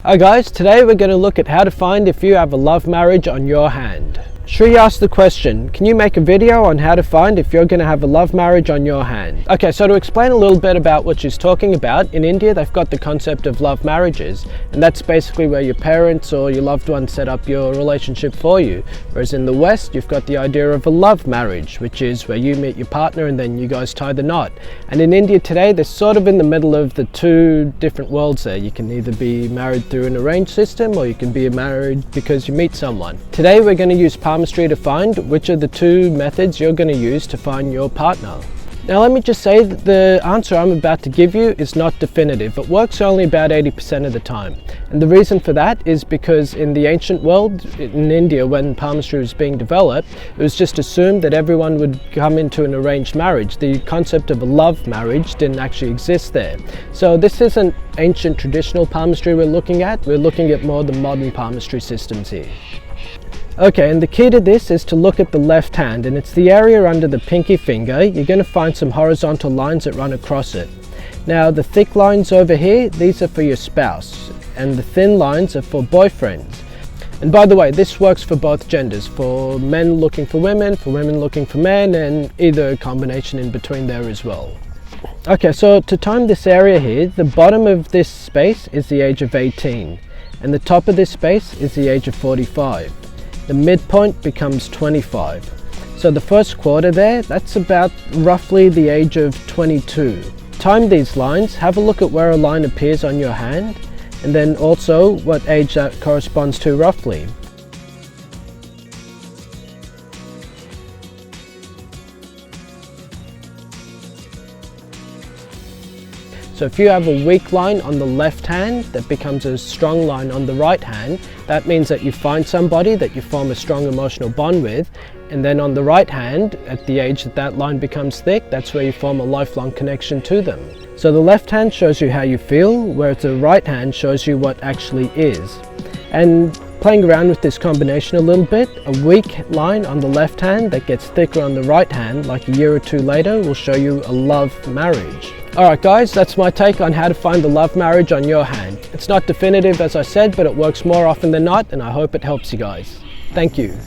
Hi guys, today we're going to look at how to find if you have a love marriage on your hand. Shri asked the question, can you make a video on how to find if you're going to have a love marriage on your hand? Okay, so to explain a little bit about what she's talking about, in India they've got the concept of love marriages, and that's basically where your parents or your loved ones set up your relationship for you. Whereas in the West, you've got the idea of a love marriage, which is where you meet your partner and then you guys tie the knot. And in India today, they're sort of in the middle of the two different worlds there. You can either be married through an arranged system or you can be married because you meet someone. Today we're going to use Palmistry to find which of the two methods you're going to use to find your partner. Now let me just say that the answer I'm about to give you is not definitive. It works only about 80% of the time. And the reason for that is because in the ancient world, in India, when palmistry was being developed, it was just assumed that everyone would come into an arranged marriage. The concept of a love marriage didn't actually exist there. So this isn't ancient traditional palmistry we're looking at. We're looking at more the modern palmistry systems here. Okay, and the key to this is to look at the left hand, and it's the area under the pinky finger. You're going to find some horizontal lines that run across it. Now the thick lines over here, these are for your spouse, and the thin lines are for boyfriends. And by the way, this works for both genders, for men looking for women looking for men, and either combination in between there as well. Okay, so to time this area here, the bottom of this space is the age of 18, and the top of this space is the age of 45. The midpoint becomes 25. So the first quarter there, that's about roughly the age of 22. Time these lines, have a look at where a line appears on your hand, and then also what age that corresponds to roughly. So if you have a weak line on the left hand that becomes a strong line on the right hand, that means that you find somebody that you form a strong emotional bond with, and then on the right hand, at the age that that line becomes thick, that's where you form a lifelong connection to them. So the left hand shows you how you feel, whereas the right hand shows you what actually is. And playing around with this combination a little bit, a weak line on the left hand that gets thicker on the right hand, like a year or two later, will show you a love marriage. Alright guys, that's my take on how to find the love marriage on your hand. It's not definitive as I said, but it works more often than not, and I hope it helps you guys. Thank you.